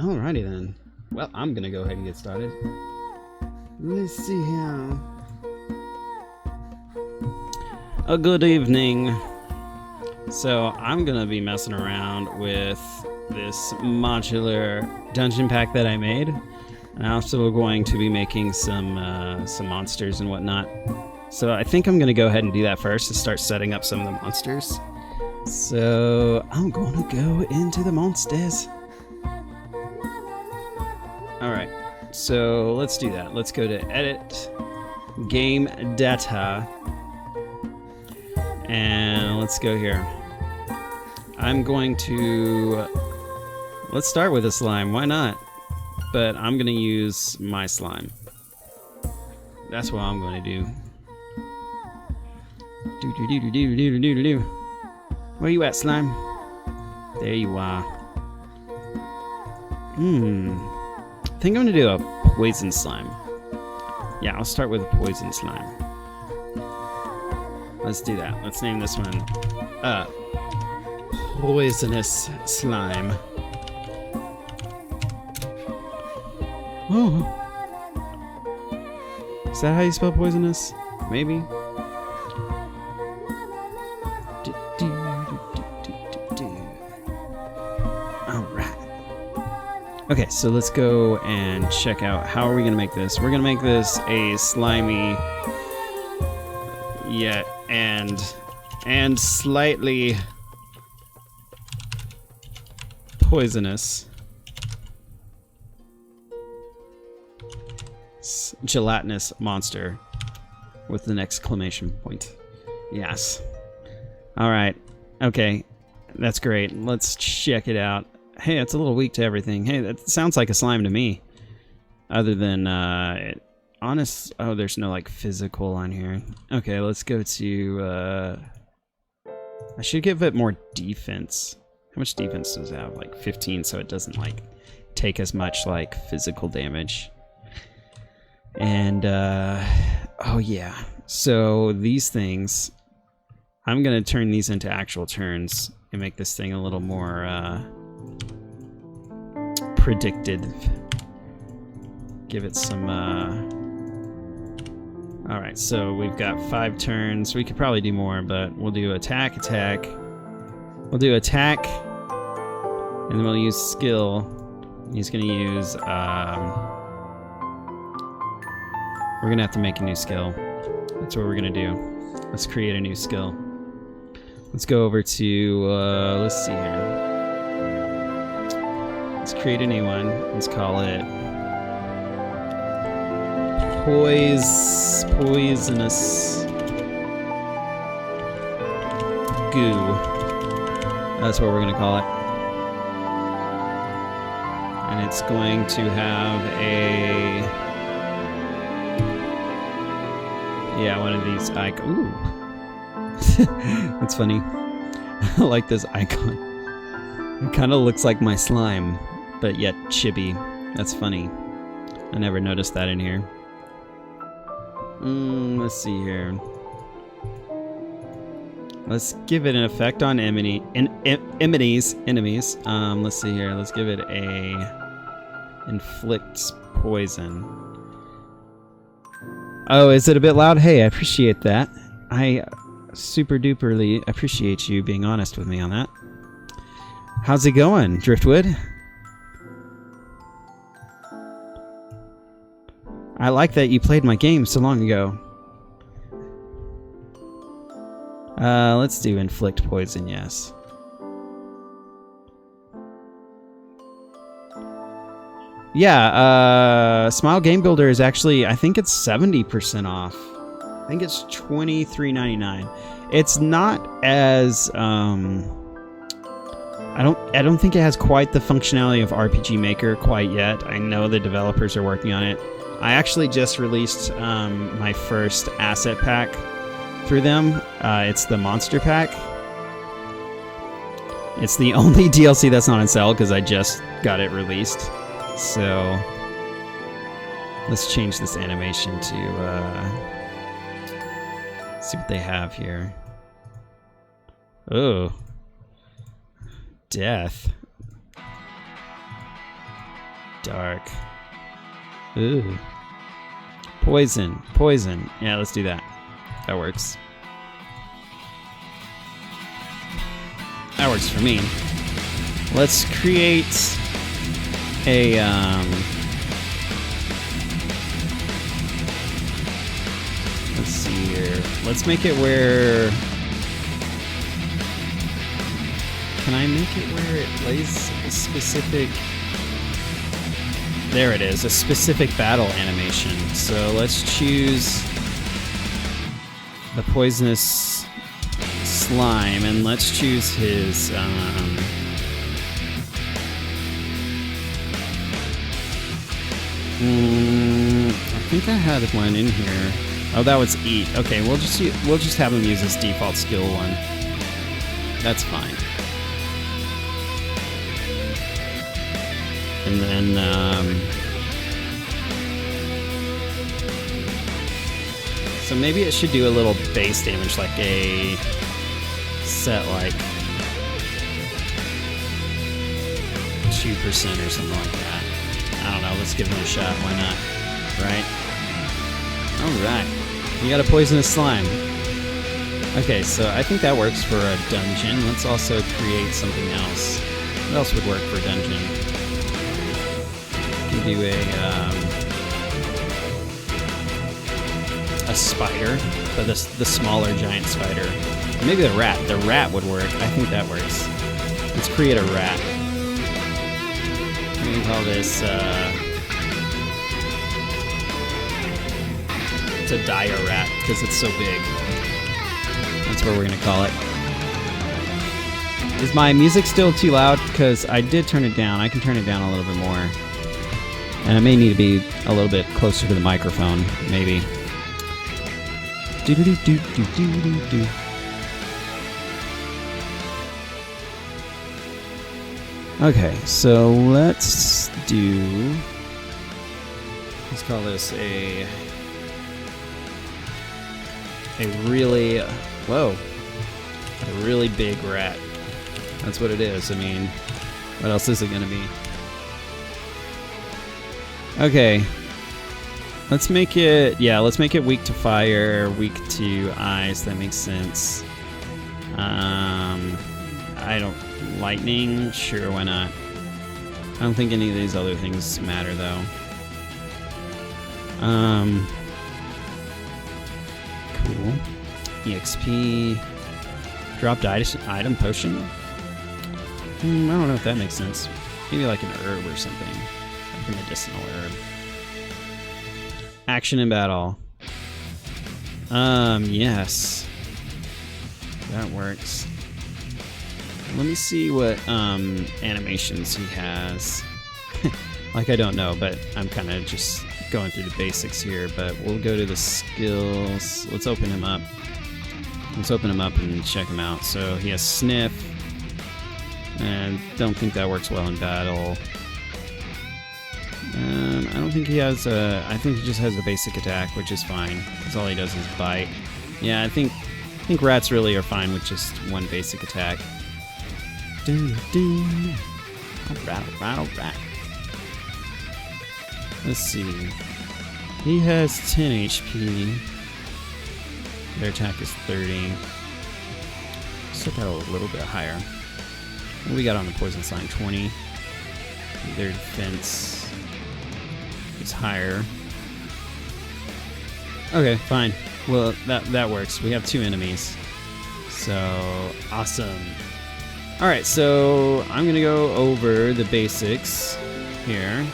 Alrighty then. Well, I'm gonna go ahead and get started. Let's see here. A good evening. So I'm gonna be messing around with this modular dungeon pack that I made. And I'm also going to be making some monsters and whatnot. So I think I'm gonna go ahead and do that first to start setting up some of the monsters. So I'm gonna go into the monsters. Alright, so let's do that. Let's go to edit, game data, and let's go here. I'm going to, let's start with a slime, why not? But I'm gonna use my slime. That's what I'm gonna do. Do. Where you at, slime? There you are. I think I'm gonna do a poison slime. Yeah, I'll start with a poison slime. Let's do that. Let's name this one poisonous slime. Oh. Is that how you spell poisonous? Maybe. Alright. Okay, so let's go and check out how are we gonna make this. We're gonna make this a slimy yet and slightly poisonous gelatinous monster with an exclamation point. Yes. Alright. Okay. That's great. Let's check it out. Hey, it's a little weak to everything. Hey, that sounds like a slime to me. Other than, oh, there's no, like, physical on here. Okay, let's go to, I should give it more defense. How much defense does it have? Like, 15, so it doesn't, like, take as much, like, physical damage. And, oh, yeah. So, these things, I'm gonna turn these into actual turns and make this thing a little more, predicted. Give it some, Alright, so we've got 5 turns. We could probably do more, but we'll do attack. We'll do attack, and then we'll use skill. He's gonna use, we're gonna have to make a new skill. That's what we're gonna do. Let's create a new skill. Let's go over to, let's see here. Let's create a new one. Let's call it Poisonous Goo. That's what we're gonna call it. And it's going to have a, yeah, one of these ooh. That's funny. I like this icon. It kind of looks like my slime, but yet chibi. That's funny. I never noticed that in here. Let's see here. Let's give it an effect on enemies. Let's see here. Let's give it a inflicts poison. Oh, is it a bit loud? Hey, I appreciate that. I super duperly appreciate you being honest with me on that. How's it going, Driftwood? I like that you played my game so long ago. Let's do inflict poison, yes. Yeah, Smile Game Builder is actually, I think it's 70% off. I think it's $23.99. It's not as, I don't think it has quite the functionality of RPG Maker quite yet. I know the developers are working on it. I actually just released my first asset pack through them. It's the Monster Pack. It's the only DLC that's not on sale because I just got it released. So let's change this animation to see what they have here. Oh, death. dark. Ooh. Poison. Poison. Yeah, let's do that. That works. That works for me. Let's create a let's see here. Let's make it where, can I make it where it plays a specific, there it is, a specific battle animation. So let's choose the poisonous slime and let's choose his I think I had one in here. Oh, that was eat. Okay, we'll just have him use his default skill one. That's fine. And then so maybe it should do a little base damage, like a set like 2% or something like that. I don't know, let's give him a shot, why not? Right? Alright. You got a poisonous slime. Okay, so I think that works for a dungeon. Let's also create something else. What else would work for a dungeon? You can do a spider, but the smaller giant spider. Or maybe the rat. The rat would work. I think that works. Let's create a rat. We can call this, it's a dire rat, because it's so big. That's what we're going to call it. Is my music still too loud? Because I did turn it down. I can turn it down a little bit more. And I may need to be a little bit closer to the microphone, maybe. Do-do-do-do-do-do-do-do. Okay, so let's call this a really, whoa, a really big rat. That's what it is. I mean, what else is it gonna be? Okay, let's make it, yeah, let's make it weak to fire, weak to ice. That makes sense. I don't, lightning, sure, why not? I don't think any of these other things matter though. Cool. EXP, dropped item potion. I don't know if that makes sense. Maybe like an herb or something, like a medicinal herb. Action in battle. Yes, that works. Let me see what animations he has. Like, I don't know, but I'm kind of just going through the basics here. But we'll go to the skills. Let's open him up. Let's open him up and check him out. So he has sniff, and don't think that works well in battle. I don't think he has a. I think he just has a basic attack, which is fine, because all he does is bite. Yeah, I think rats really are fine with just one basic attack. Alright. Let's see. He has 10 HP. Their attack is 30. Set that a little bit higher. What do we got on the poison slime? 20. Their defense is higher. Okay, fine. Well, that works. We have 2 enemies. So, awesome. Alright, so I'm going to go over the basics here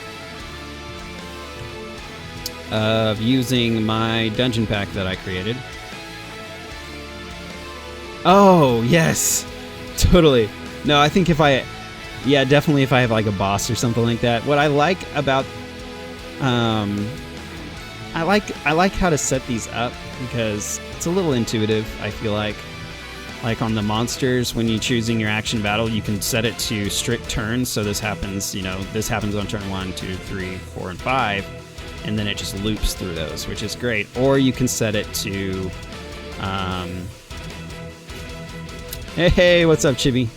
of using my dungeon pack that I created. Oh, yes! Totally. No, I think yeah, definitely if I have like a boss or something like that. What I like about, I like how to set these up because it's a little intuitive, I feel like. Like on the monsters, when you're choosing your action battle, you can set it to strict turns. So this happens, this happens on turn 1, 2, 3, 4, and 5. And then it just loops through those, which is great. Or you can set it to, hey, what's up, Chibi?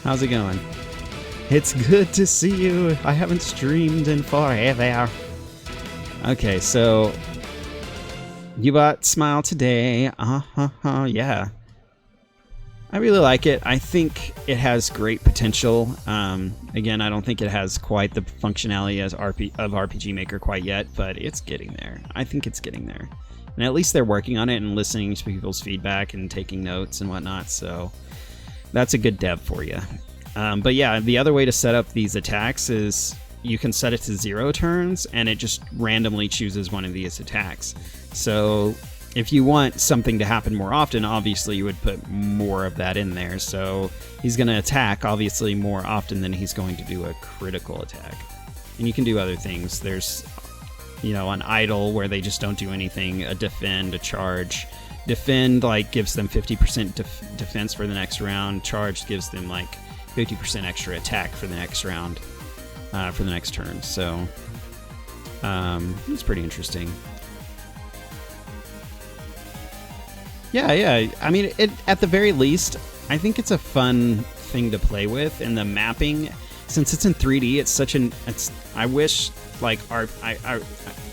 How's it going? It's good to see you. I haven't streamed in forever. Okay, so you bought Smile today. Yeah. I really like it. I think it has great potential. Again, I don't think it has quite the functionality as RPG Maker quite yet, but it's getting there. I think it's getting there. And at least they're working on it and listening to people's feedback and taking notes and whatnot, so that's a good dev for you. But yeah, the other way to set up these attacks is you can set it to 0 turns, and it just randomly chooses one of these attacks. So if you want something to happen more often, obviously you would put more of that in there. So he's going to attack, obviously, more often than he's going to do a critical attack. And you can do other things. There's, you know, an idle where they just don't do anything, a defend, a charge. Defend, like, gives them 50% defense for the next round. Charge gives them, like, 50% extra attack for the next round, for the next turn. So it's pretty interesting. Yeah. I mean, at the very least, I think it's a fun thing to play with. And the mapping, since it's in 3D, it's such an. I wish, like,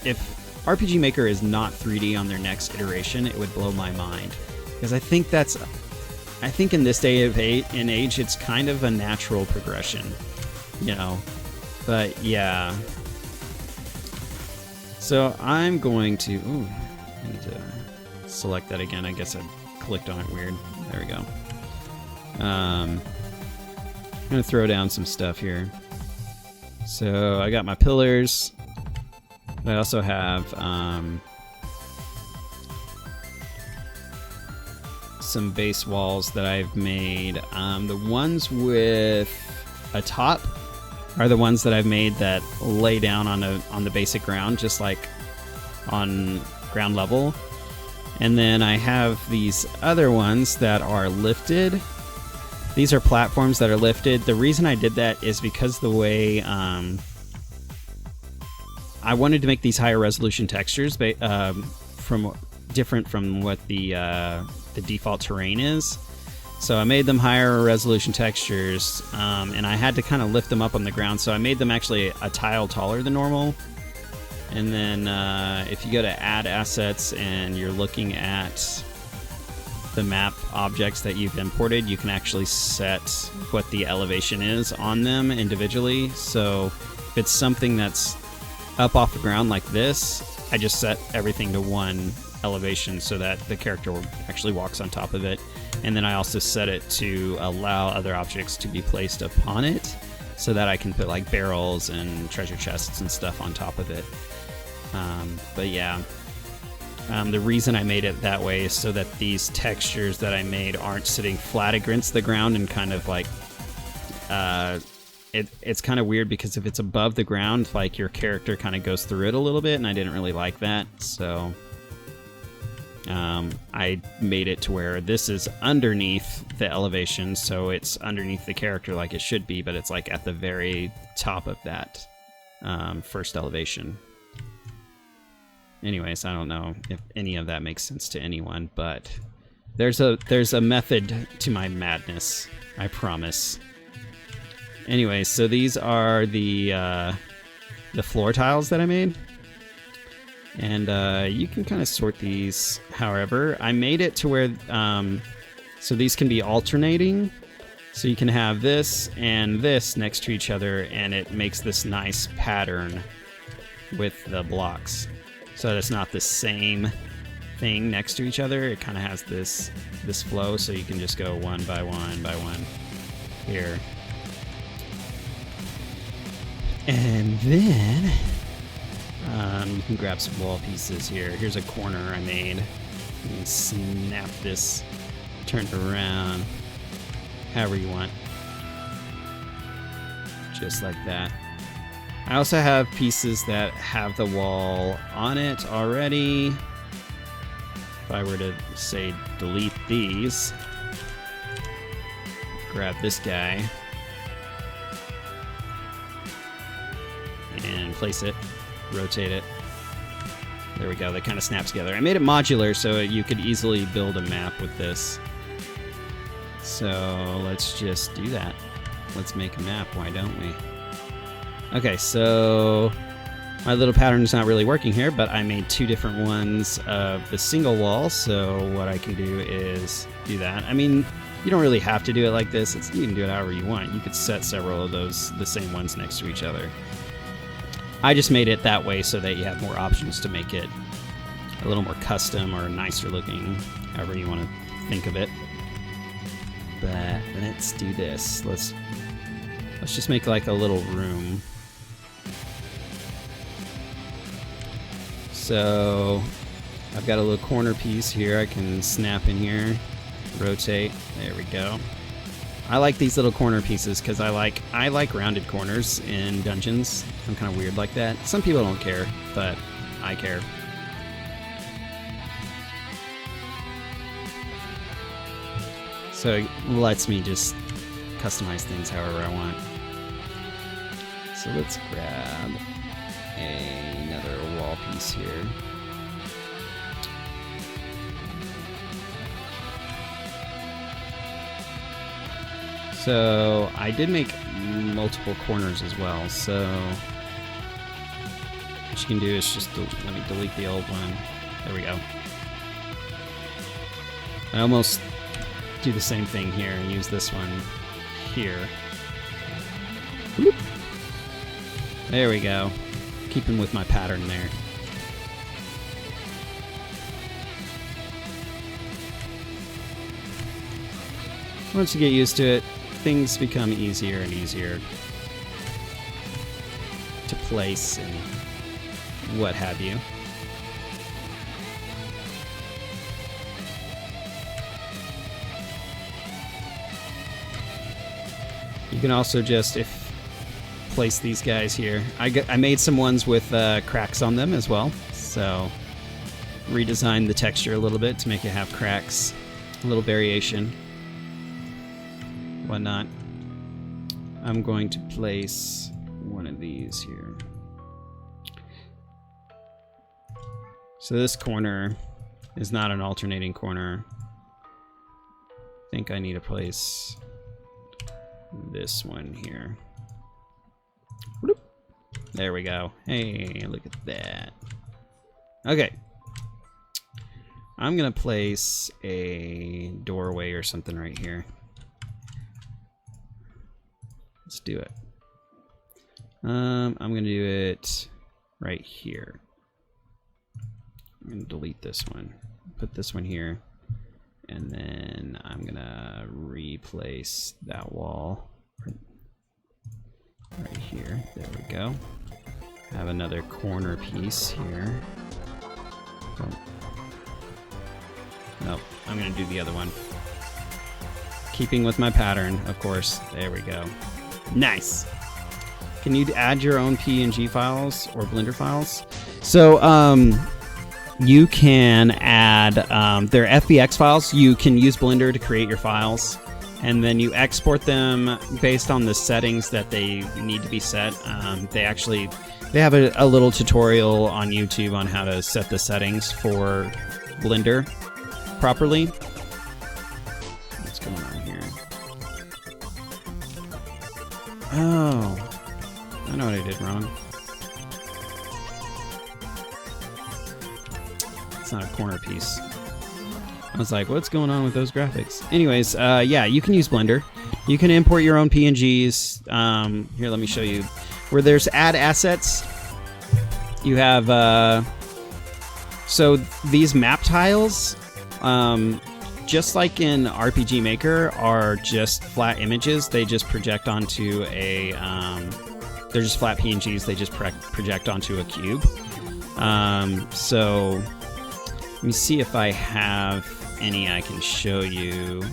if RPG Maker is not 3D on their next iteration, it would blow my mind, because I think in this day of age, it's kind of a natural progression, you know. But yeah. So I'm going to. Ooh, I need to select that again. I guess I clicked on it weird. There we go. I'm gonna throw down some stuff here. So I got my pillars. I also have some base walls that I've made. The ones with a top are the ones that I've made that lay down on the basic ground, just like on ground level. And then I have these other ones that are lifted. These are platforms that are lifted. The reason I did that is because the way I wanted to make these higher resolution textures different from what the default terrain is. So I made them higher resolution textures, and I had to kind of lift them up on the ground. So I made them actually a tile taller than normal. And then if you go to add assets and you're looking at the map objects that you've imported, you can actually set what the elevation is on them individually. So if it's something that's up off the ground like this, I just set everything to 1 elevation so that the character actually walks on top of it. And then I also set it to allow other objects to be placed upon it, so that I can put like barrels and treasure chests and stuff on top of it. But yeah, the reason I made it that way is so that these textures that I made aren't sitting flat against the ground and kind of like, it's kind of weird, because if it's above the ground, like, your character kind of goes through it a little bit, and I didn't really like that. So I made it to where this is underneath the elevation, so it's underneath the character like it should be, but it's like at the very top of that first elevation. Anyways, I don't know if any of that makes sense to anyone, but there's a method to my madness, I promise. Anyways, so these are the floor tiles that I made. And you can kind of sort these however. I made it to where, so these can be alternating. So you can have this and this next to each other, and it makes this nice pattern with the blocks. So that it's not the same thing next to each other. It kind of has this flow, so you can just go one by one by one here. And then you can grab some wall pieces here. Here's a corner I made. You can snap this, turn it around, however you want. Just like that. I also have pieces that have the wall on it already. If I were to say delete these, grab this guy and place it, rotate it. There we go, they kind of snap together. I made it modular so you could easily build a map with this. So let's just do that. let's make a map. Why don't we? Okay, so my little pattern is not really working here, but I made 2 different ones of the single wall, so what I can do is do that. I mean, you don't really have to do it like this. You can do it however you want. You could set several of those, the same ones, next to each other. I just made it that way so that you have more options to make it a little more custom or nicer looking, however you want to think of it. But let's do this. Let's just make like a little room. So I've got a little corner piece here. I can snap in here, rotate. There we go. I like these little corner pieces because I like rounded corners in dungeons. I'm kind of weird like that. Some people don't care, but I care. So it lets me just customize things however I want. So let's grab another wall piece here. So I did make multiple corners as well, so what you can do is just let me delete the old one. There we go. I almost do the same thing here and use this one here. Whoop. There we go. Keeping with my pattern there. Once you get used to it, things become easier and easier to place and what have you. You can also just place these guys here. I made some ones with cracks on them as well, so redesigned the texture a little bit to make it have cracks, a little variation, whatnot. I'm going to place one of these here. So this corner is not an alternating corner. I think I need to place this one here. Bloop. There we go. Hey, look at that. Okay. I'm gonna place a doorway or something right here. Let's do it. I'm gonna do it right here. I'm gonna delete this one. Put this one here. And then I'm gonna replace that wall right here. There we go. Have another corner piece here. Oh. Nope, I'm gonna do the other one. Keeping with my pattern, of course. There we go. Nice. Can you add your own PNG files or Blender files? So, you can add their FBX files. You can use Blender to create your files, and then you export them based on the settings that they need to be set. They have a little tutorial on YouTube on how to set the settings for Blender properly. What's going on here? Oh, I know what I did wrong. It's not a corner piece. I was like, what's going on with those graphics? Anyways, yeah, you can use Blender. You can import your own PNGs. Here, let me show you. Where there's add assets, you have, so these map tiles, just like in RPG Maker, are just flat images. They just project onto a, they're just flat PNGs. They just project onto a cube. So let me see if I have any I can show you.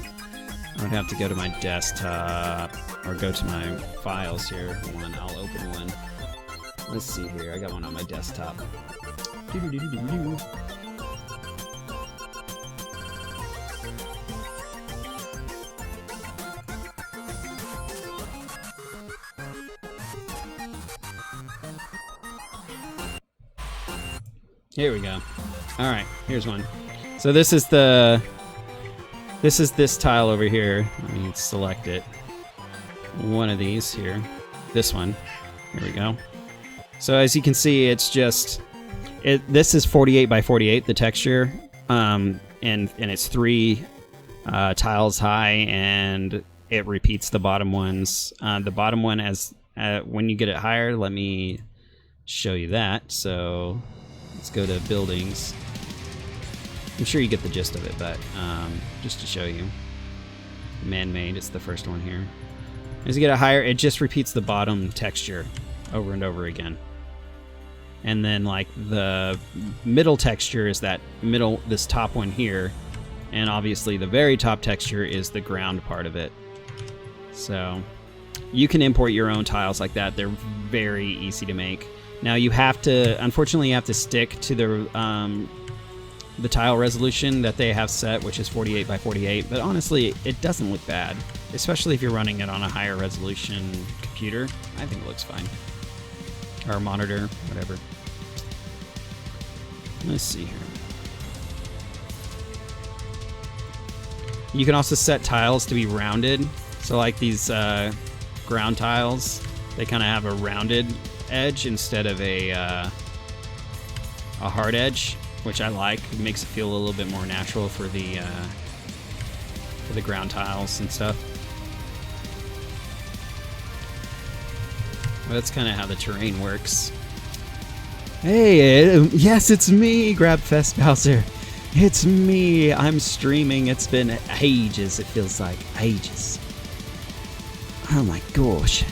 I would have to go to my desktop or go to my files here. Hold on, I'll open one. Let's see here. I got one on my desktop. Here we go. All right, here's one. So this is this tile over here. Let me select it. one of these here. This one. Here we go. So as you can see, it's just this is 48 by 48, the texture, and it's 3 tiles high, and it repeats the bottom ones. The bottom one, as when you get it higher, let me show you that. So let's go to buildings. I'm sure you get the gist of it, but just to show you, man-made is the first one here. As you get it higher, it just repeats the bottom texture over and over again. And then like the middle texture is this top one here, and obviously the very top texture is the ground part of it. So you can import your own tiles like that. They're very easy to make. Now you have to, unfortunately, you have to stick to the tile resolution that they have set, which is 48 by 48. But honestly, it doesn't look bad, especially if you're running it on a higher resolution computer. I think it looks fine. Or monitor, whatever. Let's see here. You can also set tiles to be rounded. So like these ground tiles, they kind of have a rounded edge instead of a hard edge, which I like. It makes it feel a little bit more natural for the ground tiles and stuff. Well, that's kind of how the terrain works. Hey, yes, it's me, GrabFest Bowser. It's me. I'm streaming. It's been ages. It feels like ages. Oh my gosh.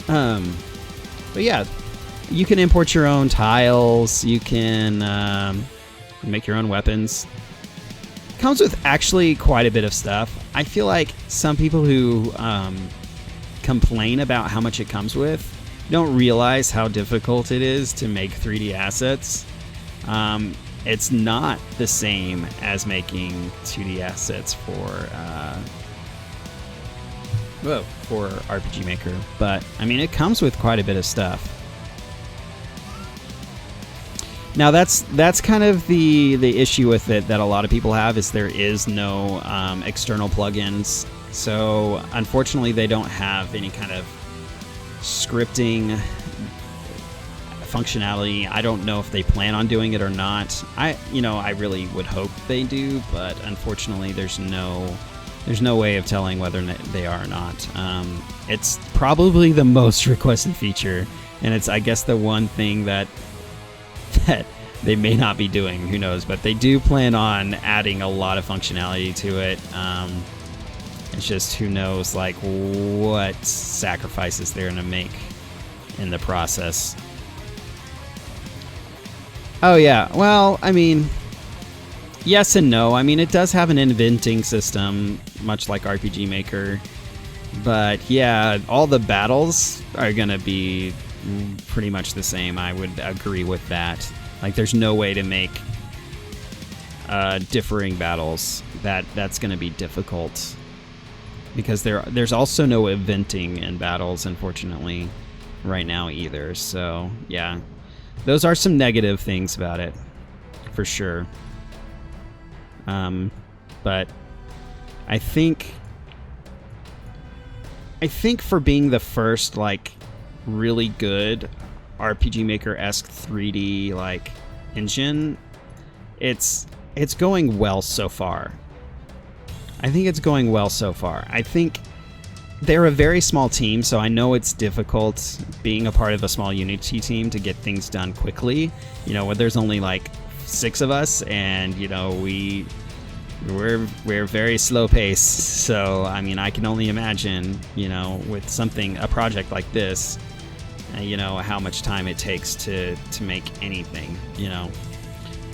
But yeah, you can import your own tiles. You can make your own weapons. Comes with actually quite a bit of stuff. I feel like some people who complain about how much it comes with don't realize how difficult it is to make 3D assets. It's not the same as making 2D assets for RPG Maker, but I mean, it comes with quite a bit of stuff. Now that's kind of the issue with it that a lot of people have, is there is no external plugins. So unfortunately, they don't have any kind of scripting functionality. I don't know if they plan on doing it or not. I really would hope they do, but unfortunately, there's no way of telling whether they are or not. It's probably the most requested feature, and it's, I guess, the one thing that they may not be doing. Who knows? But they do plan on adding a lot of functionality to it. It's just, who knows, like, what sacrifices they're gonna make in the process. Oh yeah, well, I mean, yes and no. I mean, it does have an inventing system, much like RPG Maker. But yeah, all the battles are gonna be pretty much the same. I would agree with that. Like, there's no way to make differing battles. That's gonna be difficult. Because there's also no eventing in battles, unfortunately, right now either. So yeah, those are some negative things about it, for sure. But I think for being the first, like, really good RPG Maker-esque 3D like engine, it's going well so far. I think it's going well so far. I think they're a very small team, so I know it's difficult being a part of a small Unity team to get things done quickly. You know, when there's only like 6 of us, and you know, we're very slow paced. So I mean, I can only imagine, you know, with a project like this, you know, how much time it takes to make anything, you know.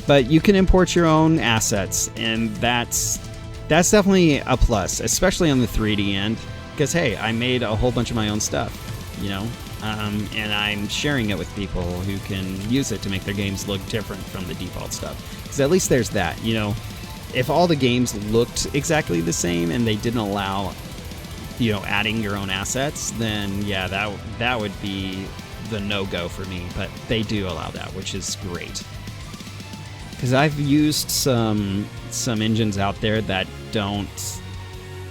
But you can import your own assets, and that's definitely a plus, especially on the 3D end, because hey, I made a whole bunch of my own stuff, you know, and I'm sharing it with people who can use it to make their games look different from the default stuff. Because at least there's that, you know. If all the games looked exactly the same and they didn't allow, you know, adding your own assets, then yeah, that would be the no-go for me. But they do allow that, which is great. Because I've used some engines out there that don't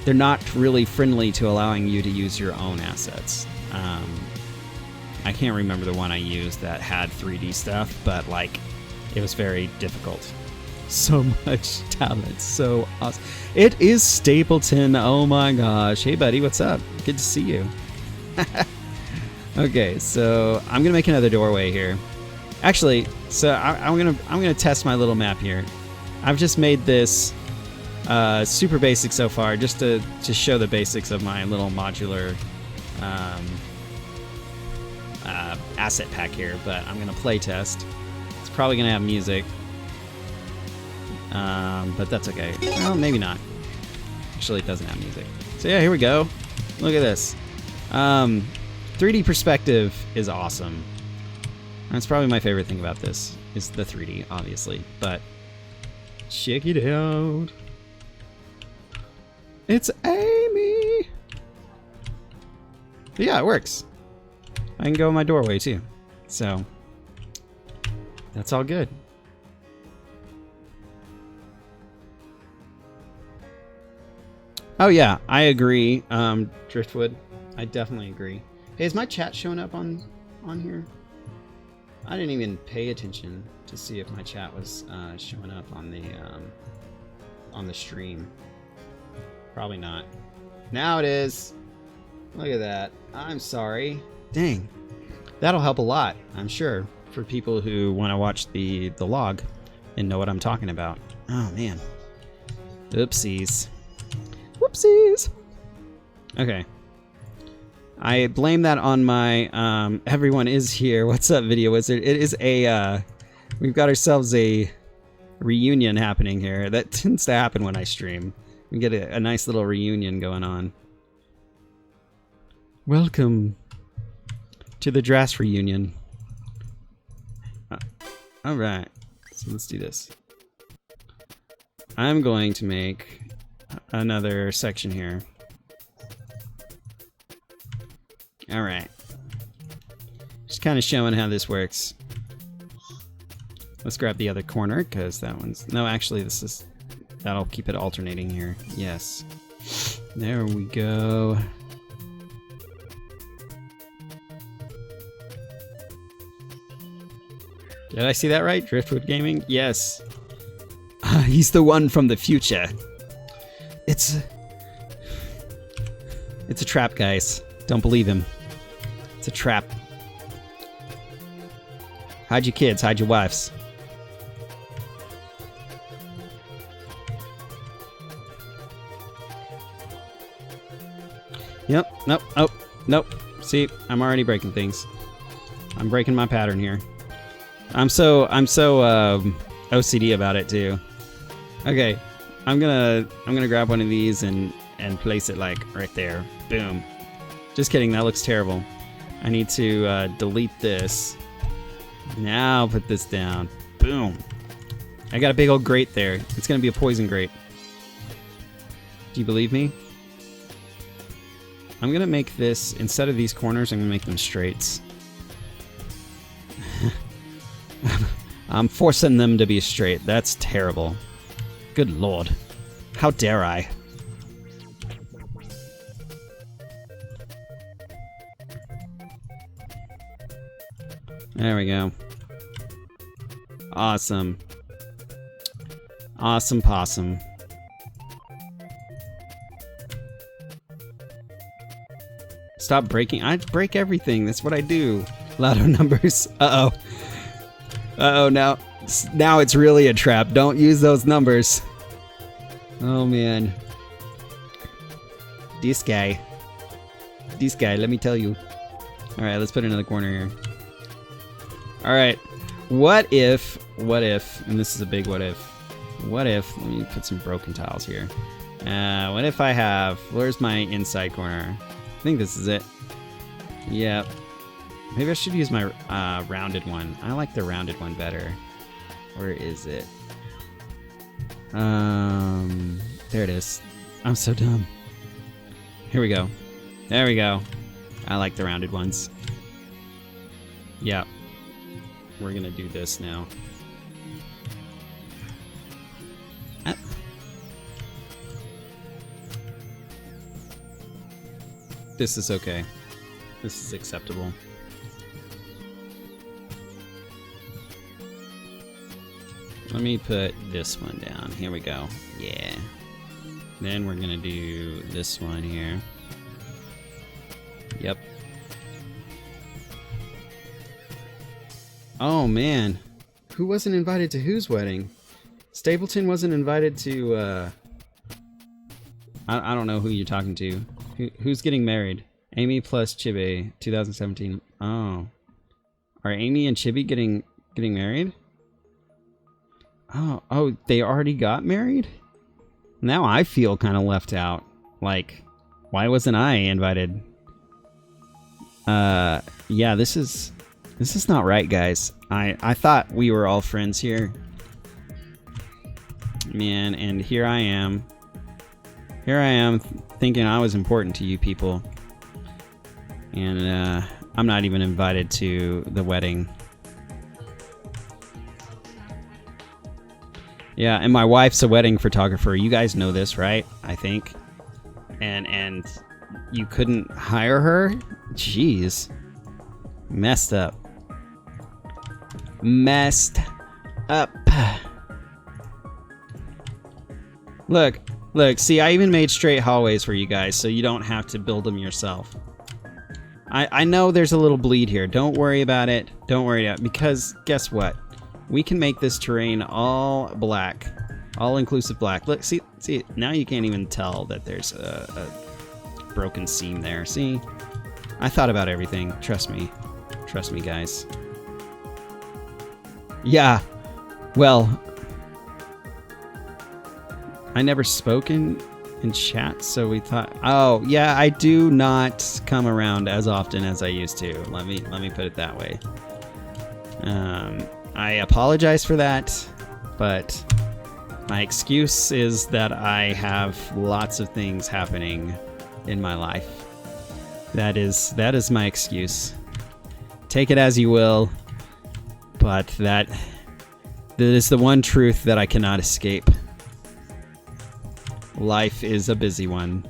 they're not really friendly to allowing you to use your own assets. I can't remember the one I used that had 3D stuff, but like it was very difficult. So much talent, so awesome. It is Stapleton. Oh my gosh. Hey buddy, what's up? Good to see you. Okay, so I'm gonna make another doorway here. Actually, so I'm gonna test my little map here. I've just made this super basic so far, just to show the basics of my little modular asset pack here. But I'm gonna play test. It's probably gonna have music, but that's okay. Well, maybe not. Actually, it doesn't have music. So yeah, here we go. Look at this. 3D perspective is awesome. That's probably my favorite thing about this, is the 3D, obviously. But check it out. It's Amy. But yeah, it works. I can go in my doorway too. So that's all good. Oh yeah, I agree, Driftwood. I definitely agree. Hey, is my chat showing up on here? I didn't even pay attention to see if my chat was showing up on the stream. Probably not. Now it is. Look at that. I'm sorry. Dang. That'll help a lot, I'm sure, for people who want to watch the log and know what I'm talking about. Oh man. Oopsies. Whoopsies. Okay. I blame that on my everyone is here. What's up, Video Wizard? It is a we've got ourselves a reunion happening here. That tends to happen when I stream. We get a nice little reunion going on. Welcome to the Drass reunion. All right, so let's do this. I'm going to make another section here. All right, just kind of showing how this works. Let's grab the other corner because that one's no. Actually, this is that'll keep it alternating here. Yes, there we go. Did I see that right? Driftwood Gaming? Yes. He's the one from the future. It's a trap, guys. Don't believe him. It's a trap. Hide your kids, hide your wives. Yep, nope, oh, nope. See, I'm already breaking things. I'm breaking my pattern here. I'm so OCD about it too. Okay, I'm gonna grab one of these and place it like right there. Boom. Just kidding, that looks terrible. I need to delete this. Now put this down. Boom. I got a big old grate there. It's gonna be a poison grate. Do you believe me? I'm gonna make this, instead of these corners, I'm gonna make them straights. I'm forcing them to be straight. That's terrible. Good lord. How dare I? There we go. Awesome. Awesome possum. Stop breaking. I break everything. That's what I do. Louder numbers. Uh-oh. Uh-oh, now it's really a trap. Don't use those numbers. Oh, man. This guy, let me tell you. Alright, let's put another corner here. Alright, what if, and this is a big what if, let me put some broken tiles here. What if I have, where's my inside corner? I think this is it. Yep. Maybe I should use my rounded one. I like the rounded one better. Where is it? There it is. I'm so dumb. Here we go. There we go. I like the rounded ones. Yep. We're gonna do this now. This is okay. This is acceptable. Let me put this one down. Here we go. Yeah. Then we're gonna do this one here. Yep. Oh man. Who wasn't invited to whose wedding? Stapleton wasn't invited to, I don't know who you're talking to. Who's getting married? Amy plus Chibi, 2017. Oh. Are Amy and Chibi getting married? Oh, they already got married? Now I feel kind of left out. Like, why wasn't I invited? Yeah, this is not right, guys. I thought we were all friends here. Man, and here I am. Here I am thinking I was important to you people. And I'm not even invited to the wedding. Yeah, and my wife's a wedding photographer. You guys know this, right? I think. And you couldn't hire her? Jeez. Messed up. Messed up. Look, see, I even made straight hallways for you guys so you don't have to build them yourself. I know there's a little bleed here. Don't worry about it. Don't worry about it, because guess what? We can make this terrain all black. All-inclusive black. Look, see, now you can't even tell that there's a broken seam there. See? I thought about everything. Trust me. Trust me, guys. Yeah. Well, I never spoke in chat, so we thought... Oh, yeah, I do not come around as often as I used to. Let me put it that way. I apologize for that, but my excuse is that I have lots of things happening in my life. That is my excuse. Take it as you will, but that is the one truth that I cannot escape. Life is a busy one.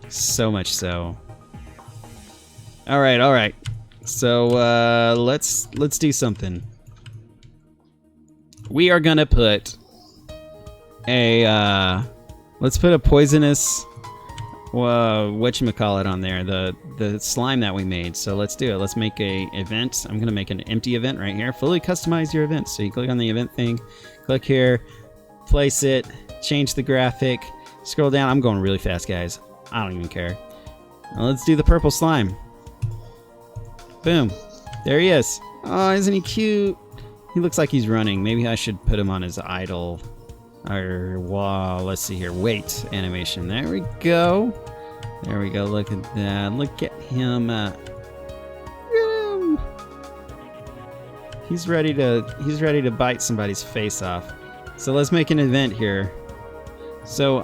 So much so. All right. So let's do something. We are gonna put a let's put a poisonous whatchamacallit on there, the slime that we made. So let's do it. Let's make a event. I'm gonna make an empty event right here. Fully customize your event. So you click on the event thing, click here, place it, change the graphic, scroll down. I'm going really fast, guys. I don't even care. Now let's do the purple slime. Boom. There he is. Oh, isn't he cute? He looks like he's running. Maybe I should put him on his idle. Or, wow, let's see here. Wait animation. There we go. There we go. Look at that. Look at him. He's ready to bite somebody's face off. So let's make an event here. So,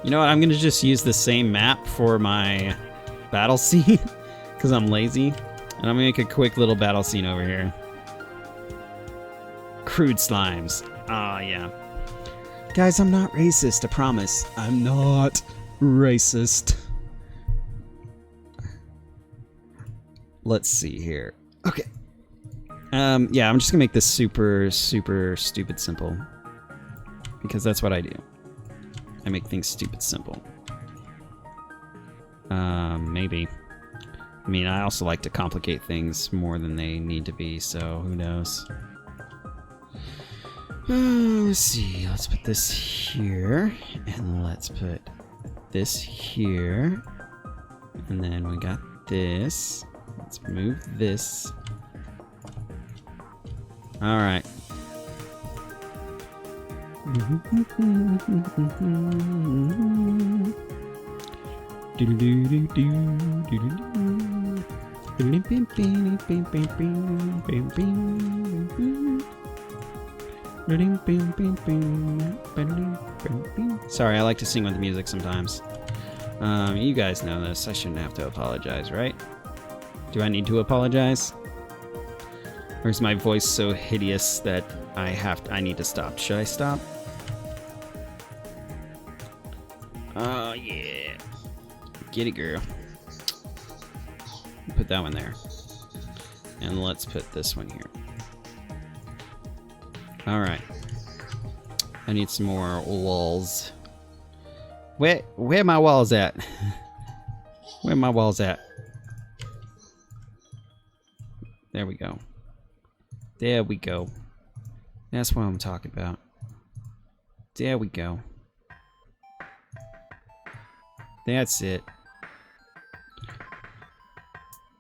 you know what? I'm going to just use the same map for my battle scene because I'm lazy. And I'm going to make a quick little battle scene over here. Crude slimes. Ah, yeah. Guys, I'm not racist, I promise. I'm not racist. Let's see here. Okay. Yeah, I'm just going to make this super, super stupid simple. Because that's what I do. I make things stupid simple. Maybe. I mean, I also like to complicate things more than they need to be, so who knows. Let's see. Let's put this here, and let's put this here. And then we got this. Let's move this. All right. Sorry, I like to sing with music sometimes. You guys know this. I shouldn't have to apologize, right? Do I need to apologize? Or is my voice so hideous that I need to stop? Should I stop? Oh, yeah. Get it, girl. Put that one there. And let's put this one here. Alright. I need some more walls. Where my walls at? Where my walls at? There we go. There we go. That's what I'm talking about. There we go. That's it.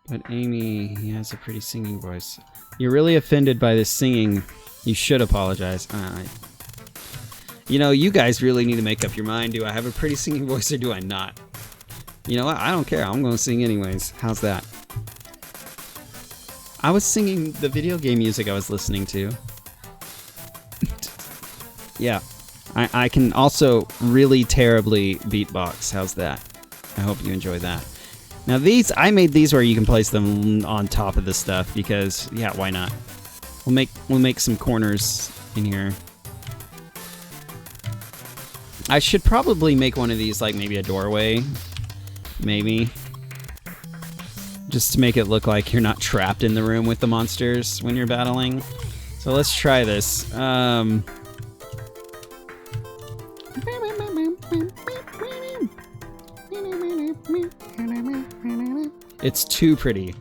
But Amy, he has a pretty singing voice. You're really offended by this singing. You should apologize. You know, you guys really need to make up your mind. Do I have a pretty singing voice or do I not? You know what? I don't care. I'm going to sing anyways. How's that? I was singing the video game music I was listening to. Yeah. I can also really terribly beatbox. How's that? I hope you enjoy that. Now these, I made these where you can place them on top of the stuff because, yeah, why not? We'll make some corners in here. I should probably make one of these like maybe a doorway, maybe. Just to make it look like you're not trapped in the room with the monsters when you're battling. So let's try this. It's too pretty.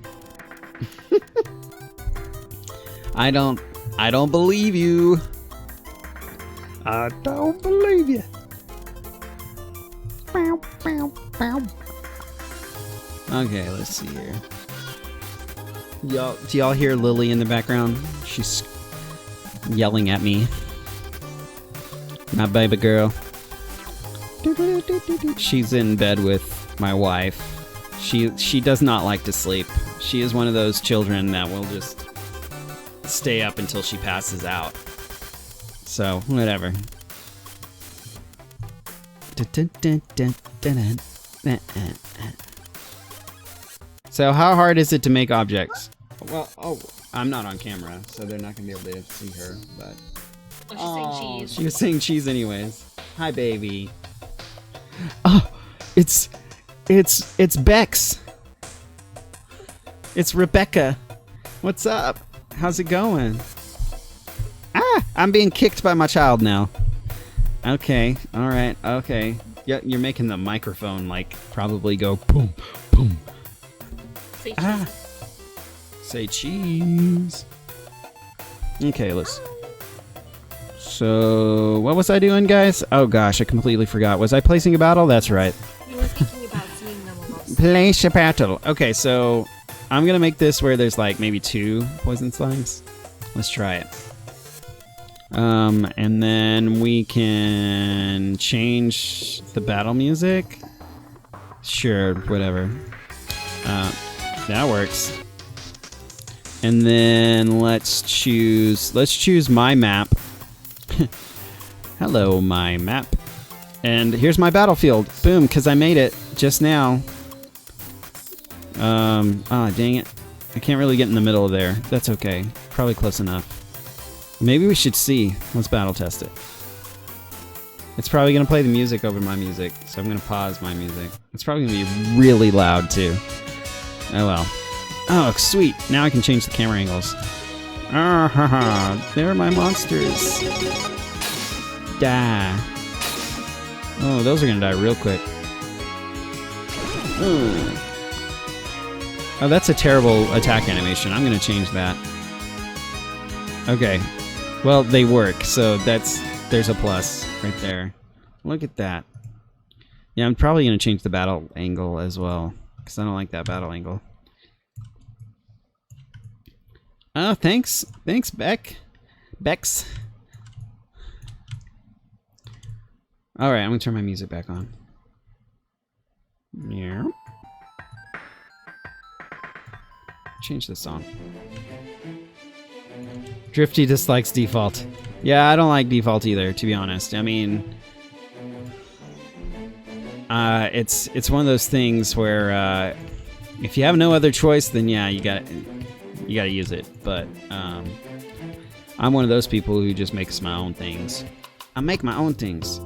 I don't believe you. I don't believe you. Okay, let's see here. Do y'all hear Lily in the background? She's yelling at me. My baby girl. She's in bed with my wife. She does not like to sleep. She is one of those children that will just stay up until she passes out. So, whatever. So, how hard is it to make objects? Well, oh, I'm not on camera, so they're not gonna be able to see her, but... Oh, she's saying cheese. She was saying cheese anyways. Hi, baby. Oh, it's Bex. It's Rebecca. What's up? How's it going? Ah, I'm being kicked by my child now. Okay, all right, okay. Yeah, you're making the microphone like probably go boom, boom. Say cheese. Ah, say cheese. Okay, let's. So, what was I doing, guys? Oh gosh, I completely forgot. Was I placing a battle? That's right. You were thinking about seeing them almost. Place a battle. Okay, so I'm gonna make this where there's like maybe 2 poison slimes. Let's try it. And then we can change the battle music. Sure, whatever. That works. And then let's choose my map. Hello, my map. And here's my battlefield. Boom, because I made it just now. Dang it. I can't really get in the middle of there. That's okay. Probably close enough. Maybe we should see. Let's battle test it. It's probably going to play the music over my music, so I'm going to pause my music. It's probably going to be really loud, too. Oh, well. Oh, sweet. Now I can change the camera angles. Ah, ha, ha. There are my monsters. Die. Oh, those are going to die real quick. Ooh. Oh, that's a terrible attack animation. I'm going to change that. Okay. Well, they work, so there's a plus right there. Look at that. Yeah, I'm probably going to change the battle angle as well, because I don't like that battle angle. Oh, thanks. Thanks, Bex. Alright, I'm going to turn my music back on. Yeah. Change the song. Drifty dislikes default. Yeah, I don't like default either, to be honest. I mean, it's one of those things where if you have no other choice, then yeah, you gotta use it. But I'm one of those people who just makes my own things. I make my own things.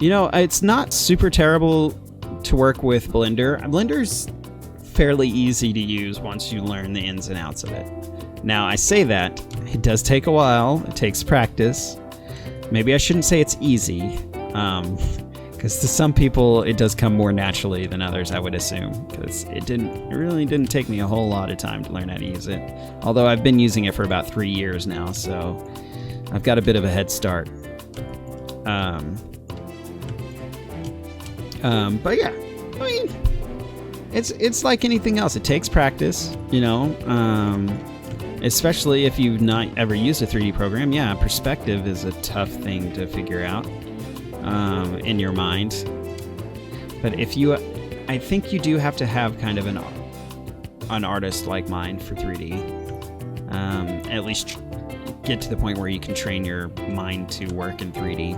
You know, it's not super terrible to work with Blender. Blender's fairly easy to use once you learn the ins and outs of it. Now, I say that, it does take a while. It takes practice. Maybe I shouldn't say it's easy, because to some people it does come more naturally than others, I would assume, because it really didn't take me a whole lot of time to learn how to use it. Although I've been using it for about 3 years now, so I've got a bit of a head start. But yeah, I mean, it's like anything else. It takes practice, you know, especially if you've not ever used a 3D program. Yeah, perspective is a tough thing to figure out in your mind. But I think you do have to have kind of an artist-like mind for 3D. At least get to the point where you can train your mind to work in 3D.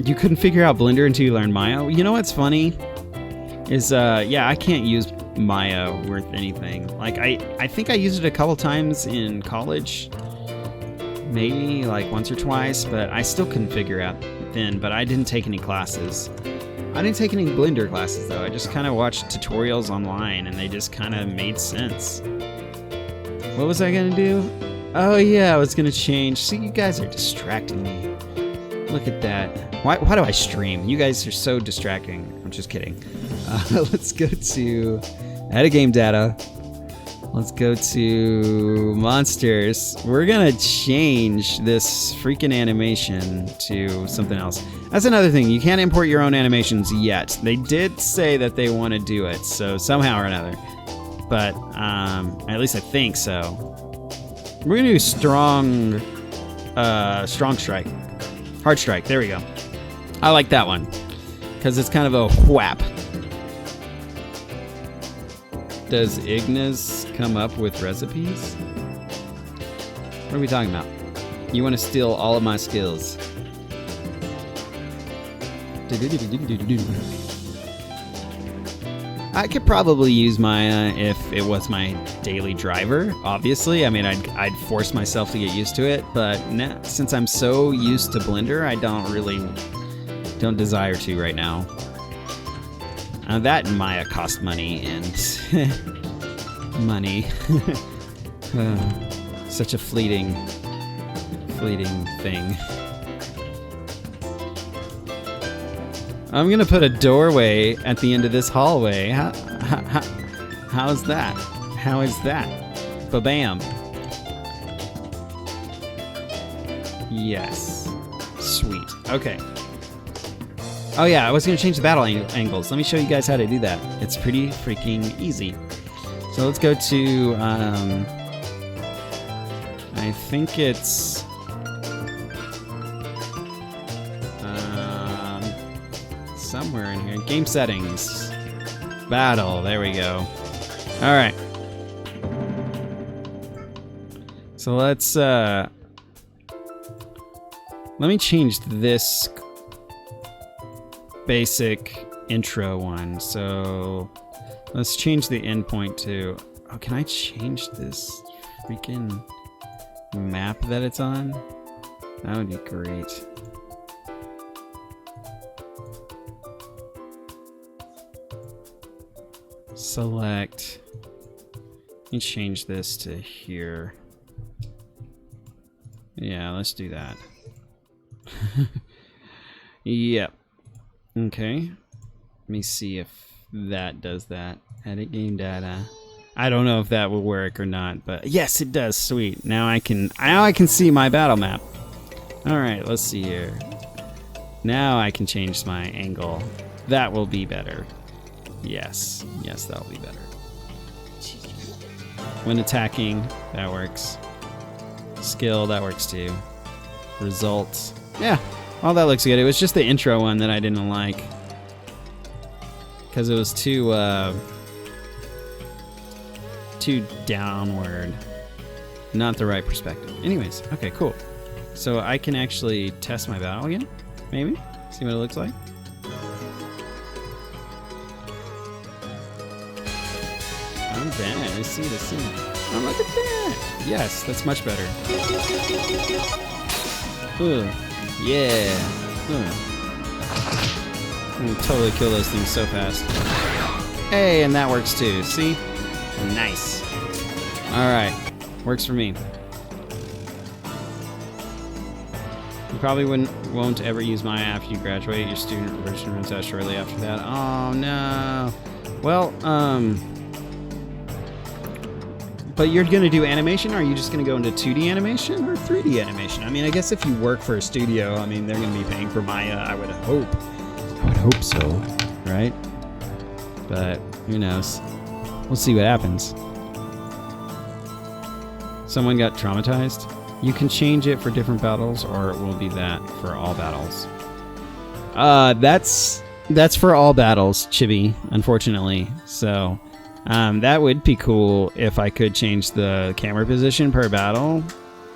You couldn't figure out Blender until you learned Maya? You know what's funny? Is, yeah, I can't use Maya worth anything. Like, I think I used it a couple times in college. Maybe, like, once or twice, but I still couldn't figure out then, but I didn't take any classes. I didn't take any Blender classes, though. I just kind of watched tutorials online, and they just kind of made sense. What was I gonna do? Oh, yeah, I was gonna change. See, you guys are distracting me. Look at that. Why do I stream? You guys are so distracting. I'm just kidding. Let's go to edit game data. Let's go to monsters. We're gonna change this freaking animation to something else. That's another thing. You can't import your own animations yet. They did say that they want to do it, so somehow or another. But at least I think so. We're gonna do strong strike. Hard strike, there we go. I like that one, because it's kind of a whap. Does Ignis come up with recipes? What are we talking about? You want to steal all of my skills. I could probably use Maya if it was my daily driver, obviously. I mean, I'd force myself to get used to it, but since I'm so used to Blender, I don't desire to right now. That and Maya cost money, and money. Such a fleeting thing. I'm gonna put a doorway at the end of this hallway. How's that? How is that? Ba-bam. Yes. Sweet. Okay. Oh yeah, I was gonna change the battle angles. Let me show you guys how to do that. It's pretty freaking easy. So let's go to, I think it's, somewhere in here. Game settings. Battle. There we go. Alright. So let's, let me change this basic intro one. So let's change the endpoint to, oh, can I change this freaking map that it's on? That would be great. Select. Let me change this to here. Yeah, let's do that. Yep. Okay. Let me see if that does that. Edit game data. I don't know if that will work or not, but yes, it does. Sweet. Now I can see my battle map. All right, let's see here. Now I can change my angle. That will be better. Yes. Yes, that'll be better. When attacking, that works. Skill, that works too. Results. Yeah. All that looks good. It was just the intro one that I didn't like. Because it was too downward. Not the right perspective. Anyways, okay, cool. So I can actually test my battle again? Maybe? See what it looks like? I'm bad. I see. Oh, look at that. Yes, that's much better. Yeah. I'm gonna totally kill those things so fast. Hey, and that works too. See? Nice. Alright. Works for me. You probably won't ever use Maya after you graduate. Your student version runs out shortly after that. Oh no. Well, but you're gonna do animation, or are you just gonna go into 2D animation or 3D animation? I mean, I guess if you work for a studio, I mean, they're gonna be paying for Maya, I would hope. I would hope so, right? But who knows? We'll see what happens. Someone got traumatized? You can change it for different battles, or it will be that for all battles. That's for all battles, Chibi, unfortunately. So, that would be cool if I could change the camera position per battle,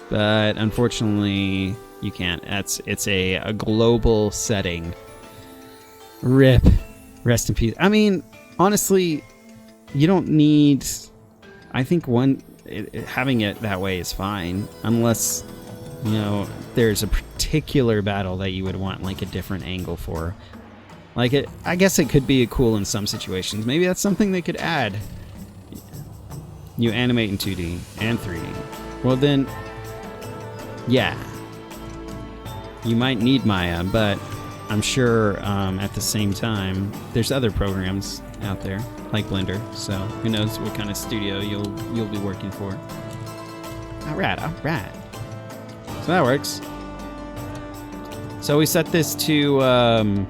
but unfortunately, you can't. It's a global setting. RIP. Rest in peace. I mean, honestly, you don't need. I think having it that way is fine, unless there's a particular battle that you would want like a different angle for. Like I guess it could be cool in some situations. Maybe that's something they could add. You animate in 2D and 3D. Well then, yeah, you might need Maya, but I'm sure at the same time there's other programs out there like Blender. So who knows what kind of studio you'll be working for. All right. So that works. So we set this to.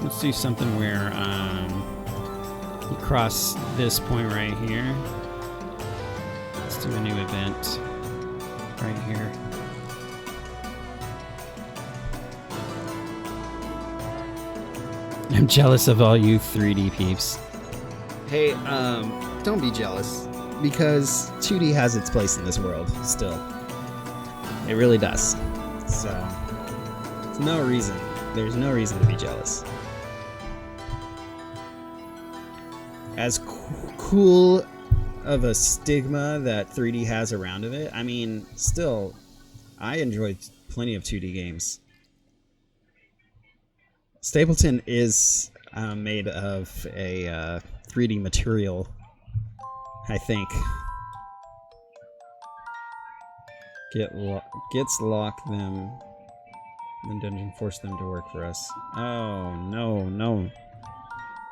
Let's do something where you cross this point right here. Let's do a new event right here. I'm jealous of all you 3D peeps. Hey, don't be jealous, because 2D has its place in this world still. It really does. So, there's no reason to be jealous. As cool of a stigma that 3D has around of it, I mean, still, I enjoyed plenty of 2D games. Stapleton is made of a 3D material, I think. Gets lock them, then dungeon force them to work for us. Oh no.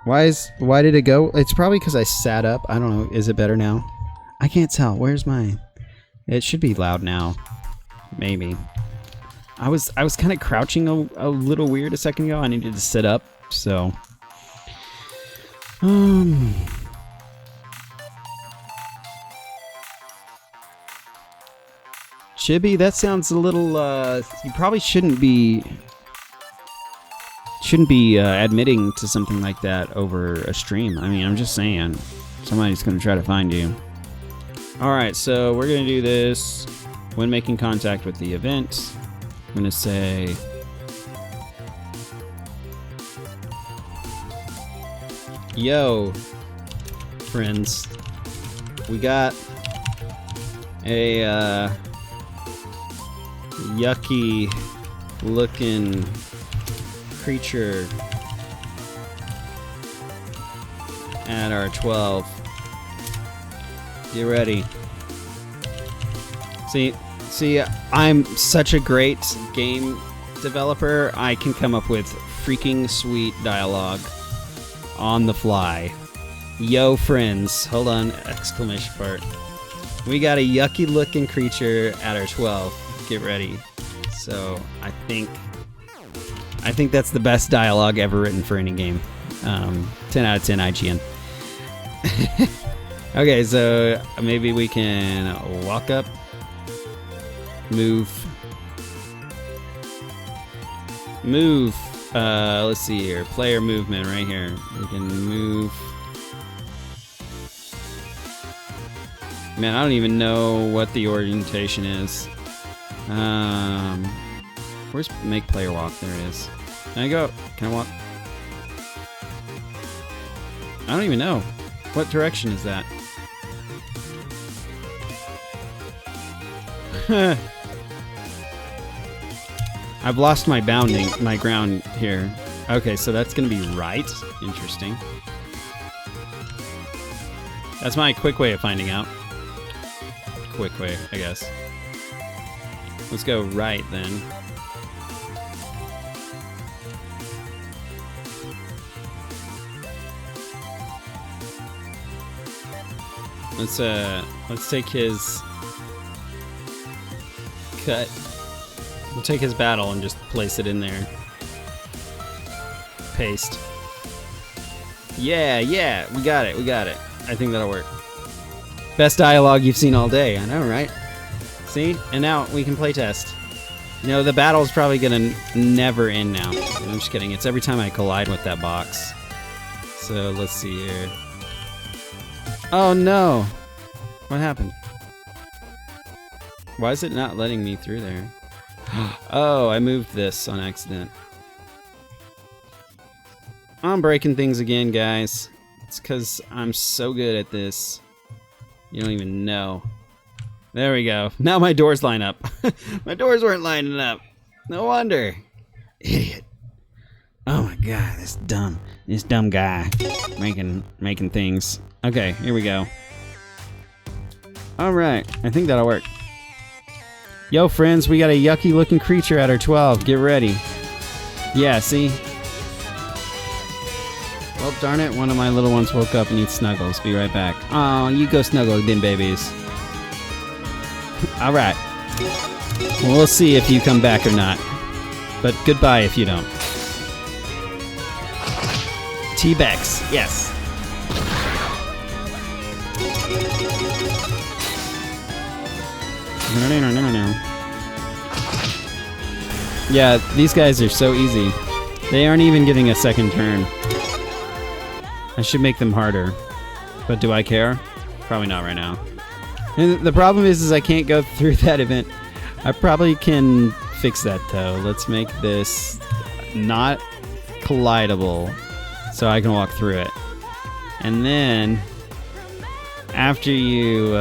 Why did it go? It's probably because I sat up. I don't know. Is it better now? I can't tell. Where's mine? It should be loud now. Maybe. I was kind of crouching a little weird a second ago. I needed to sit up, so. Chibi, that sounds a little. You probably shouldn't be admitting to something like that over a stream. I mean, I'm just saying. Somebody's gonna try to find you. Alright, so we're gonna do this when making contact with the event. I'm gonna say yo, friends, we got a yucky looking creature at our 12. Get ready. See, I'm such a great game developer. I can come up with freaking sweet dialogue on the fly. Yo, friends. Hold on, exclamation part. We got a yucky looking creature at our 12. Get ready. So, I think that's the best dialogue ever written for any game. 10 out of 10 IGN. Okay, so maybe we can walk up, move. Let's see here, player movement right here. We can move. Man, I don't even know what the orientation is. Where's make player walk? There it is. Can I go? Can I walk? I don't even know. What direction is that? I've lost my ground here. Okay, so that's gonna be right. Interesting. That's my quick way of finding out. Quick way, I guess. Let's go right then. Let's take his cut. We'll take his battle and just place it in there. Paste. Yeah, we got it. I think that'll work. Best dialogue you've seen all day. I know, right? See? And now we can playtest. You know, the battle's probably gonna never end now. I'm just kidding. It's every time I collide with that box. So let's see here. Oh no! What happened? Why is it not letting me through there? Oh, I moved this on accident. I'm breaking things again, guys. It's because I'm so good at this. You don't even know. There we go. Now my doors line up. My doors weren't lining up. No wonder. Idiot. Oh my god, this dumb guy making things. Okay, here we go. Alright, I think that'll work. Yo friends, we got a yucky looking creature at our 12. Get ready. Yeah, see? Well, darn it, one of my little ones woke up and needs snuggles. Be right back. Oh, you go snuggle then, babies. Alright. We'll see if you come back or not. But goodbye if you don't. T-Bex, yes. Yeah, these guys are so easy. They aren't even getting a second turn. I should make them harder. But do I care? Probably not right now. And the problem is I can't go through that event. I probably can fix that though. Let's make this not collidable so I can walk through it. And then after you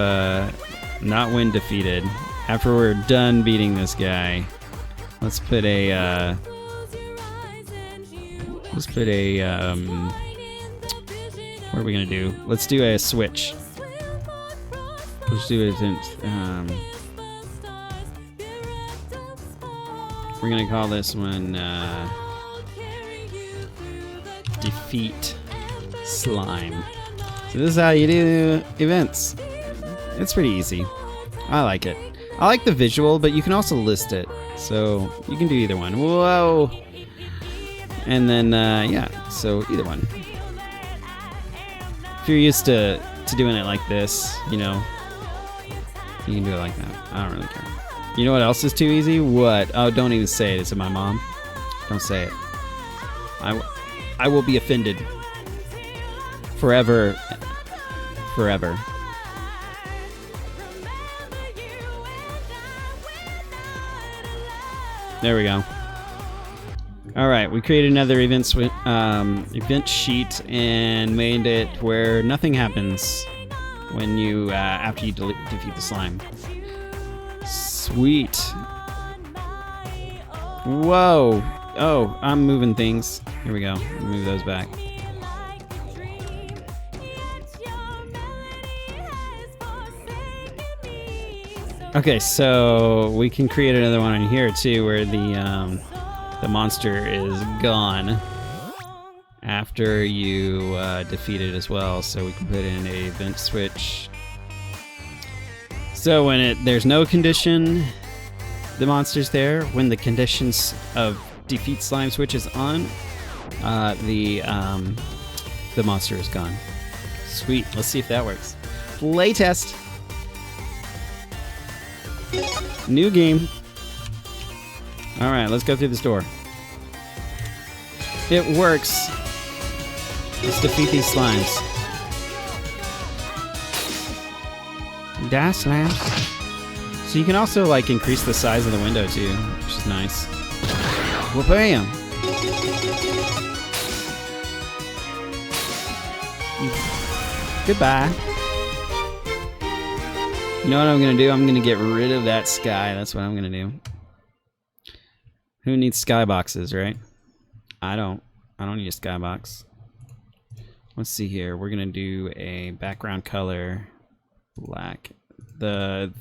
not win defeated, after we're done beating this guy, let's put a what are we gonna do? Let's do a switch. Let's do it. We're gonna call this one Defeat Slime. So this is how you do events. It's pretty easy. I like it. I like the visual, but you can also list it. So you can do either one. Whoa! And then, yeah, so either one. If you're used to doing it like this, you know, you can do it like that. I don't really care. You know what else is too easy? What? Oh, don't even say it. Is it my mom? Don't say it. I will be offended. Forever. Forever. There we go. Alright, we created another event sheet and made it where nothing happens when you after you defeat the slime. Sweet. Whoa. Oh, I'm moving things. Here we go. Move those back. Okay, so we can create another one in here too, where the monster is gone after you defeat it as well. So we can put in a event switch. So when there's no condition, the monster's there. When the conditions of defeat slime switch is on, the monster is gone. Sweet. Let's see if that works. Playtest. New game. Alright, let's go through this door. It works. Let's defeat these slimes. Die slams. So you can also like increase the size of the window too, which is nice. Well, bam! Goodbye. You know what I'm gonna do? I'm gonna get rid of that sky. That's what I'm gonna do. Who needs skyboxes, right? I don't need a skybox. Let's see here. We're gonna do a background color black. The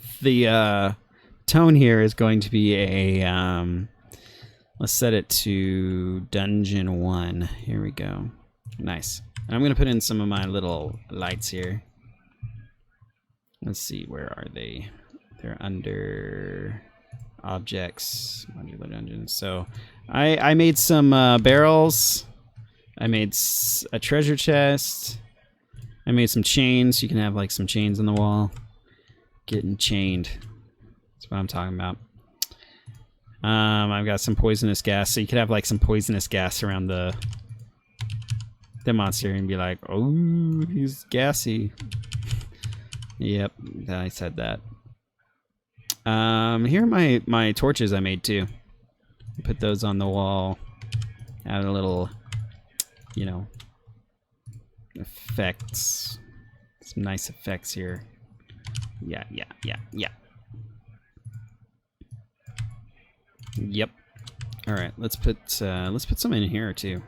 tone here is going to be a let's set it to Dungeon 1. Here we go. Nice. And I'm gonna put in some of my little lights here. Let's see, where are they? They're under objects, modular dungeons. So I made some barrels. I made a treasure chest. I made some chains. You can have like some chains on the wall. Getting chained. That's what I'm talking about. I've got some poisonous gas. So you could have like some poisonous gas around the monster and be like, oh, he's gassy. Yep, I said that. Here are my torches I made too. Put those on the wall. Add a little, you know, effects. Some nice effects here. Yeah. Yep. All right, let's put some in here too.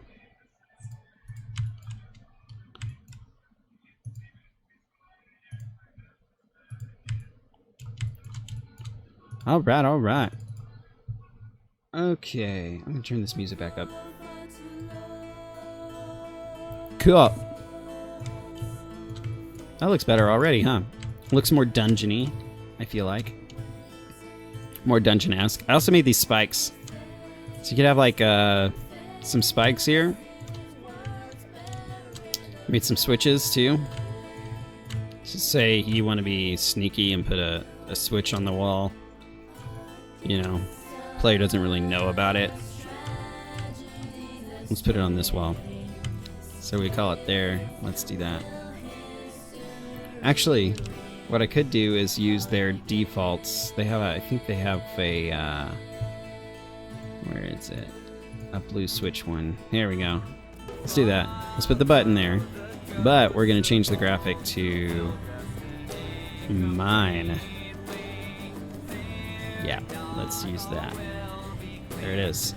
All right. Okay, I'm gonna turn this music back up. Cool. That looks better already, huh? Looks more dungeony, I feel like. More dungeon-esque. I also made these spikes. So you could have like some spikes here. Made some switches too. Just say you want to be sneaky and put a switch on the wall. You know, player doesn't really know about it. Let's put it on this wall. So we call it there. Let's do that. Actually, what I could do is use their defaults. They have I think they have a, where is it? A blue switch one. Here we go. Let's do that. Let's put the button there. But we're going to change the graphic to mine. Yeah, let's use that. There it is.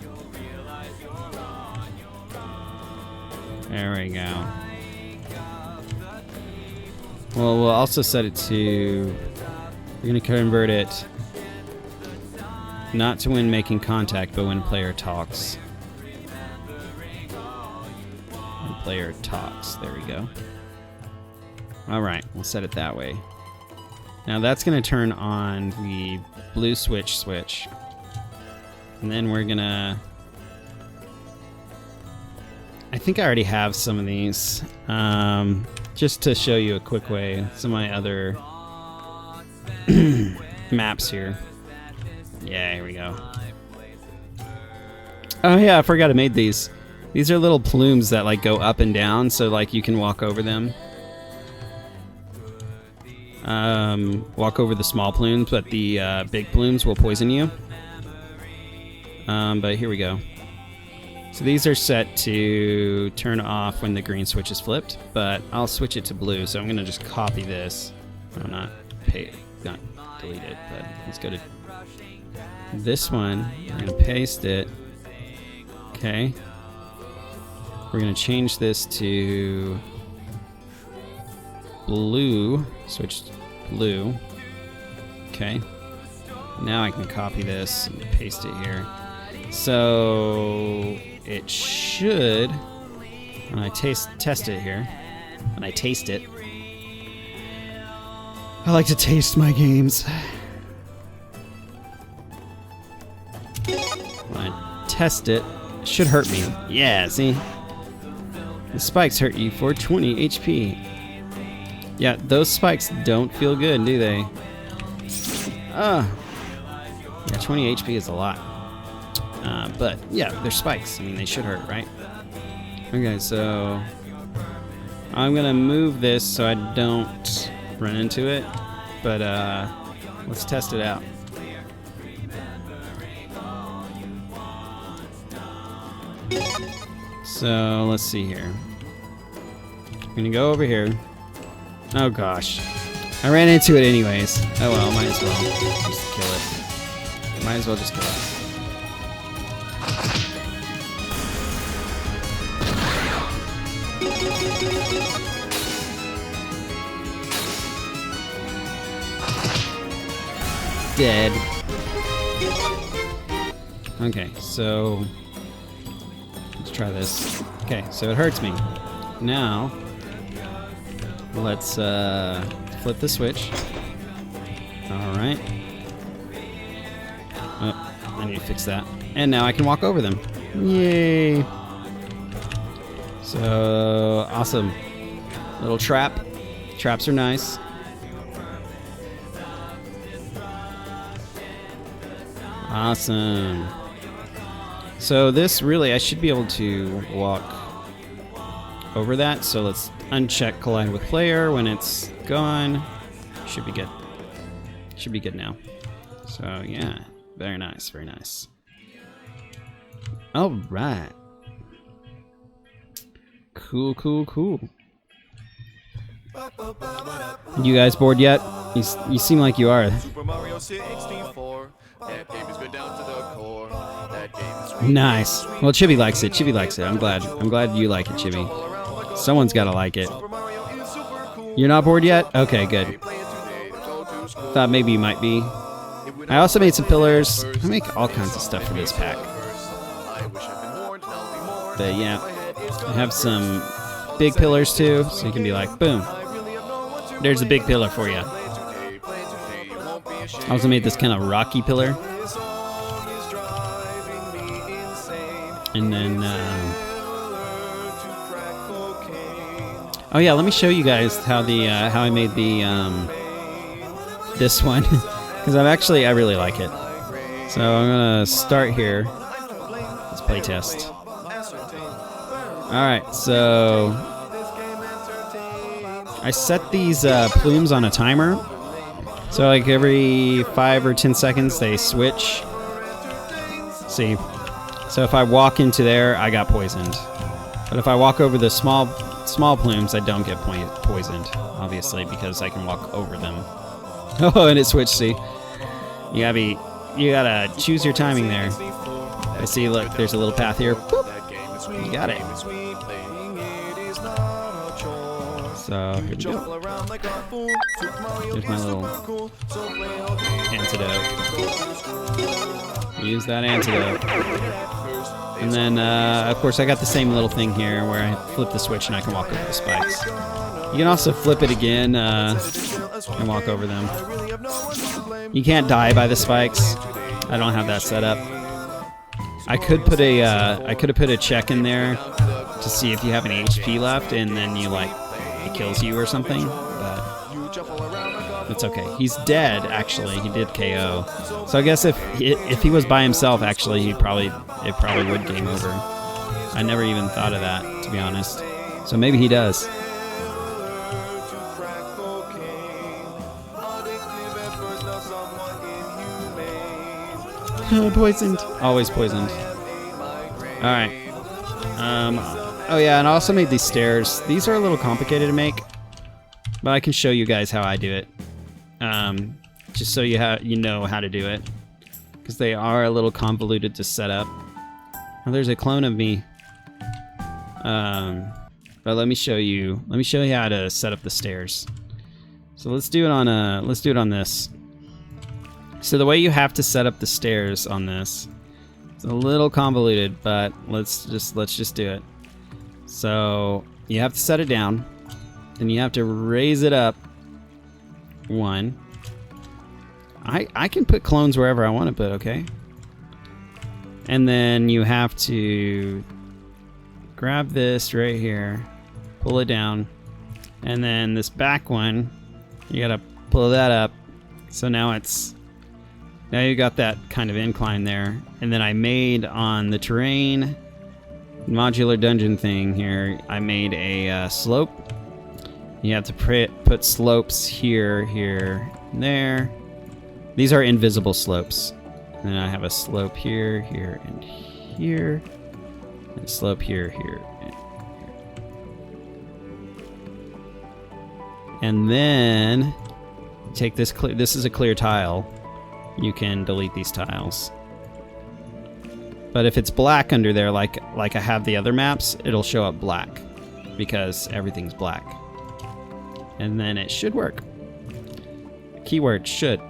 There we go. Well, we'll also set it to... We're going to convert it not to when making contact, but when player talks. When player talks. There we go. Alright, we'll set it that way. Now that's going to turn on the blue switch. And then we're going to... I think I already have some of these. Just to show you a quick way, some of my other maps here. Yeah, here we go. Oh yeah, I forgot I made these. These are little plumes that like go up and down, so like you can walk over them. Walk over the small plumes, but the big plumes will poison you. But here we go. So these are set to turn off when the green switch is flipped, but I'll switch it to blue, so I'm going to just copy this. I'm not delete it, but let's go to this one. We're going to paste it. Okay. We're going to change this to blue. Switch to blue. Okay. Now I can copy this and paste it here. So it should, when I test it here, when I taste it, I like to taste my games. When I test it, it should hurt me. Yeah, see? The spikes hurt you for 20 HP. Yeah, those spikes don't feel good, do they? Yeah, 20 HP is a lot. But yeah, they're spikes. I mean, they should hurt, right? Okay, so I'm gonna move this so I don't run into it. But let's test it out. So let's see here. I'm gonna go over here. Oh gosh. I ran into it anyways. Oh well, might as well just kill it. Might as well just kill it. Dead. Okay, so let's try this. Okay, so it hurts me. Now let's flip the switch. Alright. Oh, I need to fix that. And now I can walk over them. Yay! So awesome. Little trap. Traps are nice. Awesome. So this really, I should be able to walk over that. So let's uncheck collide with player when it's gone. Should be good. Should be good now. So yeah, very nice, very nice. All right. Cool, cool, cool. You guys bored yet? You seem like you are. Super Mario 64. That game is good down to the core. That game is sweet. Nice. Well, Chibi likes it. Chibi likes it. I'm glad. I'm glad you like it, Chibi. Someone's got to like it. Super Mario is super cool. You're not bored yet? Okay, good. Play it today, go to school. Thought maybe you might be. I also made some pillars. I make all kinds of stuff for this pack. I wish I'd been warned, now I'll be more. But yeah, I have some big pillars too, so you can be like, boom. There's a big pillar for you. I also made this kind of rocky pillar. And then, oh yeah, let me show you guys how the how I made the this one, because I really like it. So I'm gonna start here. Let's play test. All right, so I set these plumes on a timer. So like every 5 or 10 seconds they switch. See, so if I walk into there, I got poisoned. But if I walk over the small plumes, I don't get poisoned, obviously, because I can walk over them. Oh, and it switched. See, you gotta choose your timing there. I see. Look, there's a little path here. Boop. You got it. So here we go. Here's my little antidote. Use that antidote. And then, of course, I got the same little thing here where I flip the switch and I can walk over the spikes. You can also flip it again and walk over them. You can't die by the spikes. I don't have that set up. I could put have put a check in there to see if you have any HP left, and then it kills you or something. But it's okay. He's dead, actually. He did KO. So I guess if he was by himself, actually, it probably would game over. I never even thought of that, to be honest. So maybe he does. Poisoned. Always poisoned. Alright. Oh yeah, and I also made these stairs. These are a little complicated to make, but I can show you guys how I do it. Just so you know how to do it, because they are a little convoluted to set up. Oh, there's a clone of me. But let me show you. Let me show you how to set up the stairs. So let's do it on this. So the way you have to set up the stairs on this, it's a little convoluted, but let's just do it. So you have to set it down, then you have to raise it up one. I can put clones wherever I want to put, okay? And then you have to grab this right here, pull it down, and then this back one, you gotta pull that up. So now you got that kind of incline there. And then I made on the terrain modular dungeon thing here, I made a slope. You have to put slopes here, here, and there. These are invisible slopes. And I have a slope here, here, and here. And a slope here, here, and here. And then take this clear. This is a clear tile. You can delete these tiles. But if it's black under there, like I have the other maps, it'll show up black because everything's black. And then it should work. Keyword should.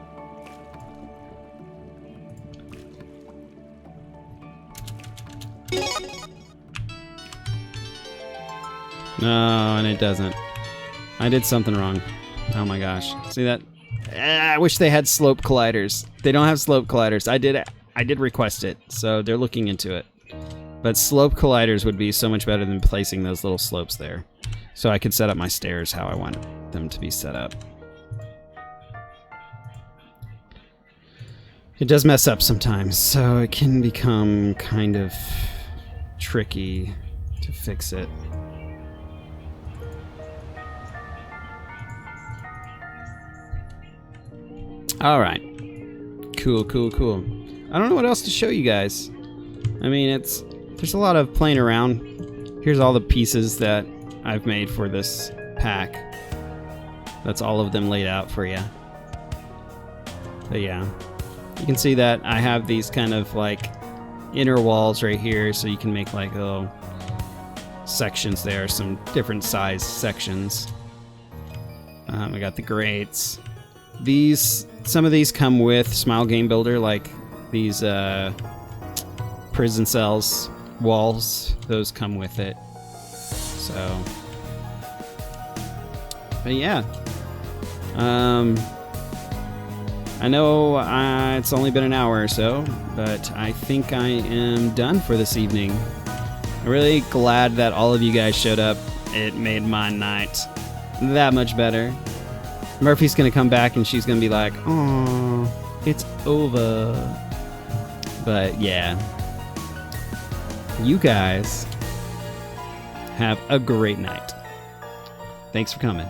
No, and it doesn't. I did something wrong. Oh my gosh. See that? I wish they had slope colliders. They don't have slope colliders. I did request it, so they're looking into it. But slope colliders would be so much better than placing those little slopes there. So I could set up my stairs how I want them to be set up. It does mess up sometimes, so it can become kind of tricky to fix it. All right. Cool, cool, cool. I don't know what else to show you guys. I mean, there's a lot of playing around. Here's all the pieces that I've made for this pack. That's all of them laid out for you. But yeah, you can see that I have these kind of like inner walls right here, so you can make like little sections there, some different size sections. I got the grates. Some of these come with Smile Game Builder, like these prison cells walls. Those come with it. So, but yeah. I know it's only been an hour or so, but I think I am done for this evening. I'm really glad that all of you guys showed up. It made my night that much better. Murphy's gonna come back and she's gonna be like, "Oh, it's over." But yeah, you guys have a great night. Thanks for coming.